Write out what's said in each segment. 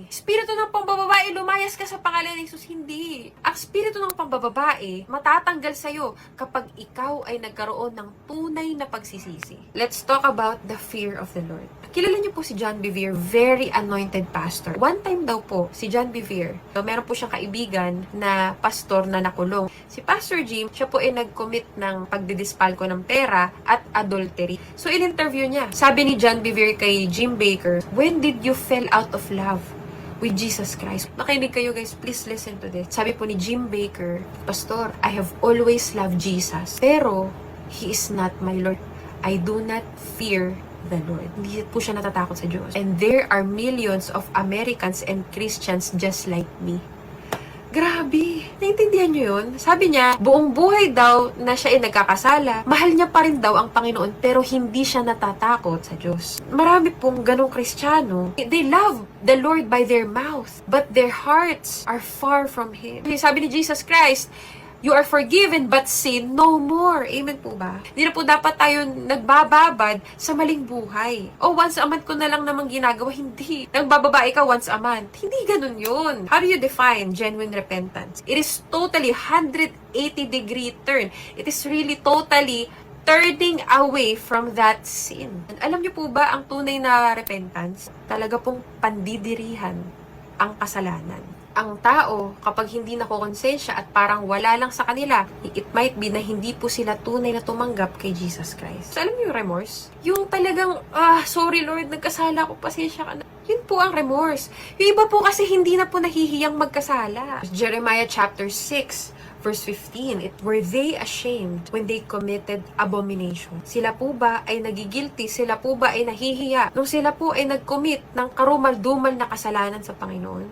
Espiritu ng pambababae, lumayas ka sa pangalan ni Jesus. Hindi. Ang espiritu ng pambababae, matatanggal sa'yo kapag ikaw ay nagkaroon ng tunay na pagsisisi. Let's talk about the fear of the Lord. Kilala niyo po si John Bevere, very anointed pastor. One time daw po, si John Bevere, meron po siyang kaibigan na pastor na nakulong. Si Pastor Jim, siya po ay nag-commit ng pagdidispalko ng pera at adultery. So, in-interview niya, sabi ni John Bevere kay Jim Baker, when did you fell out of love with Jesus Christ? Makinig kayo guys, please listen to this. Sabi po ni Jim Baker, Pastor, I have always loved Jesus, pero He is not my Lord. I do not fear the Lord. Hindi po siya natatakot sa Diyos. And there are millions of Americans and Christians just like me. Grabe. Naintindihan niyo yun? Sabi niya, buong buhay daw na siya ay nagkakasala, mahal niya pa rin daw ang Panginoon, pero hindi siya natatakot sa Diyos. Marami pong ganong Kristiyano. They love the Lord by their mouth, but their hearts are far from Him. Sabi ni Jesus Christ, you are forgiven, but sin no more. Amen po ba? Hindi na po dapat tayo nagbababad sa maling buhay. O once a month ko na lang namang ginagawa. Hindi. Nagbababae ka once a month. Hindi ganun yun. How do you define genuine repentance? It is totally 180-degree turn. It is really totally turning away from that sin. And alam niyo po ba, ang tunay na repentance, talaga pong pandidirihan ang kasalanan. Ang tao, kapag hindi nakokonsensya at parang wala lang sa kanila, it might be na hindi po sila tunay na tumanggap kay Jesus Christ. So, alam niyo yung remorse? Yung talagang, sorry Lord, nagkasala ako, pasensya ka na. Yun po ang remorse. Yung iba po kasi hindi na po nahihiyang magkasala. Jeremiah chapter 6, verse 15, were they ashamed when they committed abomination? Sila po ba ay nagigilty? Sila po ba ay nahihiya nung sila po ay nag-commit ng karumal-dumal na kasalanan sa Panginoon?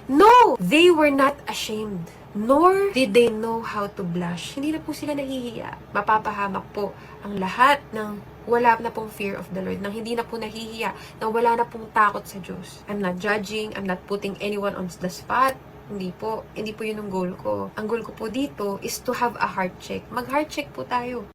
No! They were not ashamed. Nor did they know how to blush. Hindi na po sila nahihiya. Mapapahamak po ang lahat ng wala na pong fear of the Lord, nang hindi na po nahihiya, nang wala na pong takot sa Diyos. I'm not judging, I'm not putting anyone on the spot. Hindi po yun ang goal ko. Ang goal ko po dito is to have a heart check. Mag-heart check po tayo.